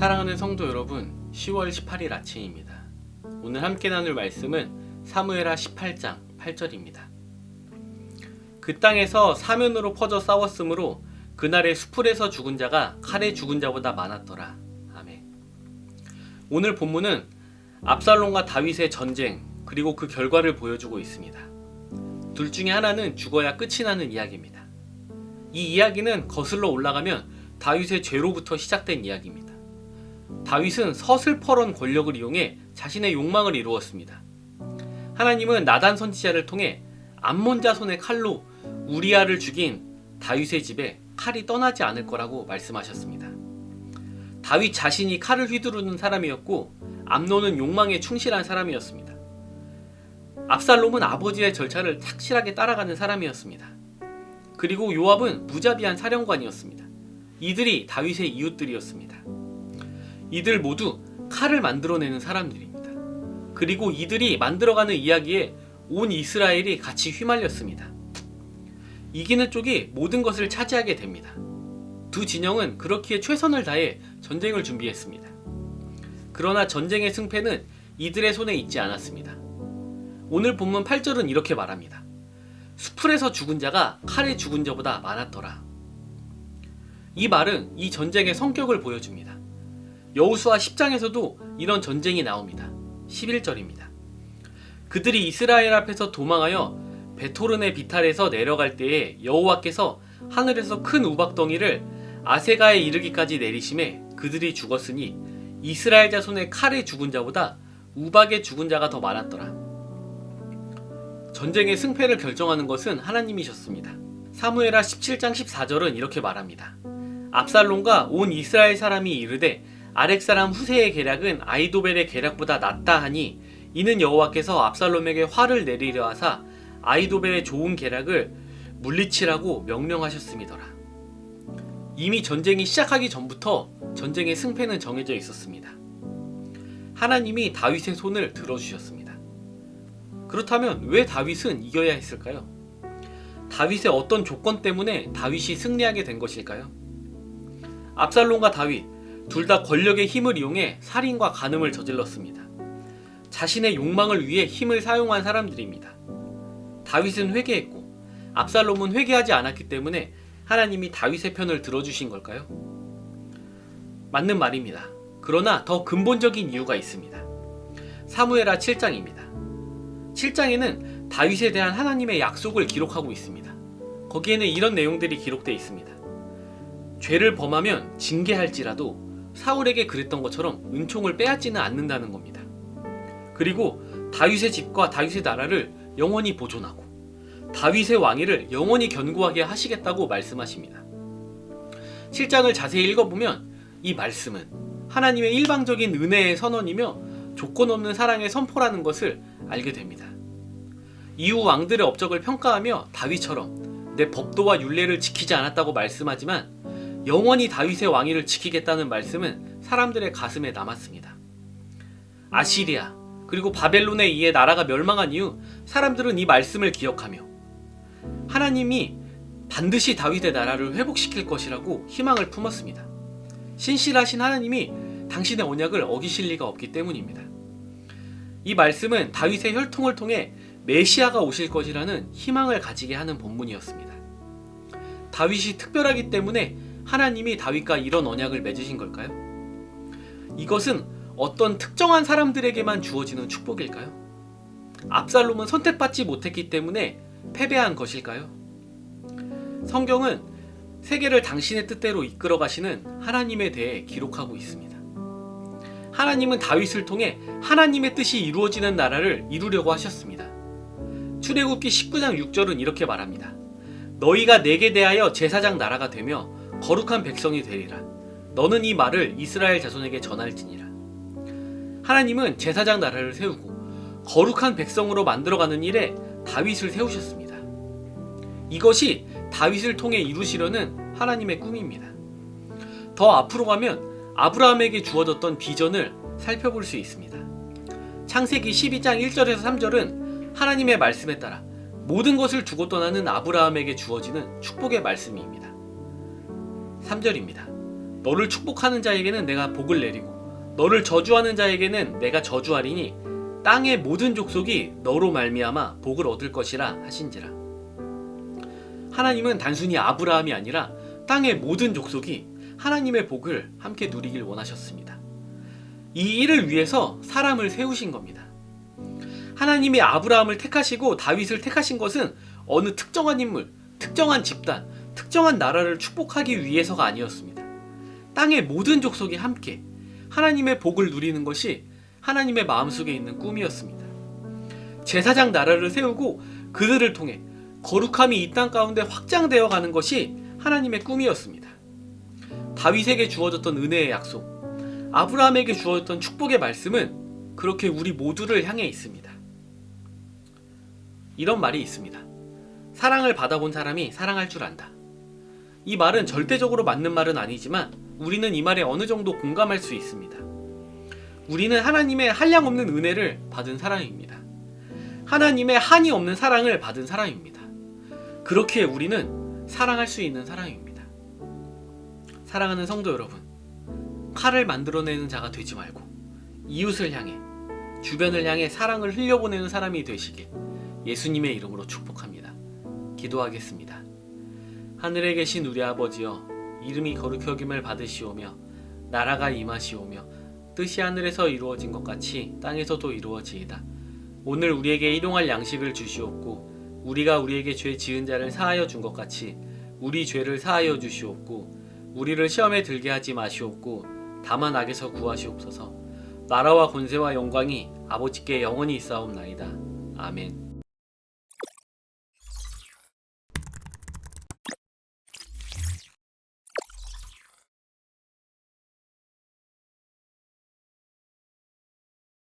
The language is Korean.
사랑하는 성도 여러분, 10월 18일 아침입니다. 오늘 함께 나눌 말씀은 사무엘하 18장 8절입니다. 그 땅에서 사면으로 퍼져 싸웠으므로 그날의 수풀에서 죽은 자가 칼에 죽은 자보다 많았더라. 아멘. 오늘 본문은 압살롬과 다윗의 전쟁 그리고 그 결과를 보여주고 있습니다. 둘 중에 하나는 죽어야 끝이 나는 이야기입니다. 이 이야기는 거슬러 올라가면 다윗의 죄로부터 시작된 이야기입니다. 다윗은 서슬퍼런 권력을 이용해 자신의 욕망을 이루었습니다. 하나님은 나단 선지자를 통해 암몬 자손의 칼로 우리아를 죽인 다윗의 집에 칼이 떠나지 않을 거라고 말씀하셨습니다. 다윗 자신이 칼을 휘두르는 사람이었고 암논은 욕망에 충실한 사람이었습니다. 압살롬은 아버지의 절차를 착실하게 따라가는 사람이었습니다. 그리고 요압은 무자비한 사령관이었습니다. 이들이 다윗의 이웃들이었습니다. 이들 모두 칼을 만들어내는 사람들입니다. 그리고 이들이 만들어가는 이야기에 온 이스라엘이 같이 휘말렸습니다. 이기는 쪽이 모든 것을 차지하게 됩니다. 두 진영은 그렇기에 최선을 다해 전쟁을 준비했습니다. 그러나 전쟁의 승패는 이들의 손에 있지 않았습니다. 오늘 본문 8절은 이렇게 말합니다. 수풀에서 죽은 자가 칼에 죽은 자보다 많았더라. 이 말은 이 전쟁의 성격을 보여줍니다. 여호수아 10장에서도 이런 전쟁이 나옵니다. 11절입니다. 그들이 이스라엘 앞에서 도망하여 베토른의 비탈에서 내려갈 때에 여호와께서 하늘에서 큰 우박덩이를 아세가에 이르기까지 내리심에 그들이 죽었으니 이스라엘 자손의 칼에 죽은 자보다 우박에 죽은 자가 더 많았더라. 전쟁의 승패를 결정하는 것은 하나님이셨습니다. 사무엘하 17장 14절은 이렇게 말합니다. 압살롬과 온 이스라엘 사람이 이르되 아렉 사람 후세의 계략은 아히도벨의 계략보다 낫다 하니 이는 여호와께서 압살롬에게 화를 내리려 하사 아히도벨의 좋은 계략을 물리치라고 명령하셨음이더라. 이미 전쟁이 시작하기 전부터 전쟁의 승패는 정해져 있었습니다. 하나님이 다윗의 손을 들어주셨습니다. 그렇다면 왜 다윗은 이겨야 했을까요? 다윗의 어떤 조건 때문에 다윗이 승리하게 된 것일까요? 압살롬과 다윗 둘 다 권력의 힘을 이용해 살인과 간음을 저질렀습니다. 자신의 욕망을 위해 힘을 사용한 사람들입니다. 다윗은 회개했고 압살롬은 회개하지 않았기 때문에 하나님이 다윗의 편을 들어주신 걸까요? 맞는 말입니다. 그러나 더 근본적인 이유가 있습니다. 사무엘하 7장입니다. 7장에는 다윗에 대한 하나님의 약속을 기록하고 있습니다. 거기에는 이런 내용들이 기록되어 있습니다. 죄를 범하면 징계할지라도 사울에게 그랬던 것처럼 은총을 빼앗지는 않는다는 겁니다. 그리고 다윗의 집과 다윗의 나라를 영원히 보존하고 다윗의 왕위를 영원히 견고하게 하시겠다고 말씀하십니다. 7장을 자세히 읽어보면 이 말씀은 하나님의 일방적인 은혜의 선언이며 조건 없는 사랑의 선포라는 것을 알게 됩니다. 이후 왕들의 업적을 평가하며 다윗처럼 내 법도와 율례를 지키지 않았다고 말씀하지만 영원히 다윗의 왕위를 지키겠다는 말씀은 사람들의 가슴에 남았습니다. 아시리아 그리고 바벨론에 의해 나라가 멸망한 이후 사람들은 이 말씀을 기억하며 하나님이 반드시 다윗의 나라를 회복시킬 것이라고 희망을 품었습니다. 신실하신 하나님이 당신의 언약을 어기실 리가 없기 때문입니다. 이 말씀은 다윗의 혈통을 통해 메시아가 오실 것이라는 희망을 가지게 하는 본문이었습니다. 다윗이 특별하기 때문에 하나님이 다윗과 이런 언약을 맺으신 걸까요? 이것은 어떤 특정한 사람들에게만 주어지는 축복일까요? 압살롬은 선택받지 못했기 때문에 패배한 것일까요? 성경은 세계를 당신의 뜻대로 이끌어 가시는 하나님에 대해 기록하고 있습니다. 하나님은 다윗을 통해 하나님의 뜻이 이루어지는 나라를 이루려고 하셨습니다. 출애굽기 19장 6절은 이렇게 말합니다. 너희가 내게 대하여 제사장 나라가 되며 거룩한 백성이 되리라. 너는 이 말을 이스라엘 자손에게 전할지니라. 하나님은 제사장 나라를 세우고 거룩한 백성으로 만들어가는 일에 다윗을 세우셨습니다. 이것이 다윗을 통해 이루시려는 하나님의 꿈입니다. 더 앞으로 가면 아브라함에게 주어졌던 비전을 살펴볼 수 있습니다. 창세기 12장 1절에서 3절은 하나님의 말씀에 따라 모든 것을 두고 떠나는 아브라함에게 주어지는 축복의 말씀입니다. 3절입니다. 너를 축복하는 자에게는 내가 복을 내리고 너를 저주하는 자에게는 내가 저주하리니 땅의 모든 족속이 너로 말미암아 복을 얻을 것이라 하신지라. 하나님은 단순히 아브라함이 아니라 땅의 모든 족속이 하나님의 복을 함께 누리길 원하셨습니다. 이 일을 위해서 사람을 세우신 겁니다. 하나님이 아브라함을 택하시고 다윗을 택하신 것은 어느 특정한 인물, 특정한 집단, 특정한 나라를 축복하기 위해서가 아니었습니다. 땅의 모든 족속이 함께 하나님의 복을 누리는 것이 하나님의 마음속에 있는 꿈이었습니다. 제사장 나라를 세우고 그들을 통해 거룩함이 이 땅 가운데 확장되어 가는 것이 하나님의 꿈이었습니다. 다윗에게 주어졌던 은혜의 약속, 아브라함에게 주어졌던 축복의 말씀은 그렇게 우리 모두를 향해 있습니다. 이런 말이 있습니다. 사랑을 받아본 사람이 사랑할 줄 안다. 이 말은 절대적으로 맞는 말은 아니지만 우리는 이 말에 어느 정도 공감할 수 있습니다. 우리는 하나님의 한량없는 은혜를 받은 사람입니다. 하나님의 한이 없는 사랑을 받은 사람입니다. 그렇기에 우리는 사랑할 수 있는 사람입니다. 사랑하는 성도 여러분, 칼을 만들어내는 자가 되지 말고 이웃을 향해, 주변을 향해 사랑을 흘려보내는 사람이 되시길 예수님의 이름으로 축복합니다. 기도하겠습니다. 하늘에 계신 우리 아버지여, 이름이 거룩히 여김을 받으시오며 나라가 임하시오며 뜻이 하늘에서 이루어진 것 같이 땅에서도 이루어지이다. 오늘 우리에게 일용할 양식을 주시옵고 우리가 우리에게 죄 지은 자를 사하여 준 것 같이 우리 죄를 사하여 주시옵고 우리를 시험에 들게 하지 마시옵고 다만 악에서 구하시옵소서. 나라와 권세와 영광이 아버지께 영원히 있사옵나이다. 아멘.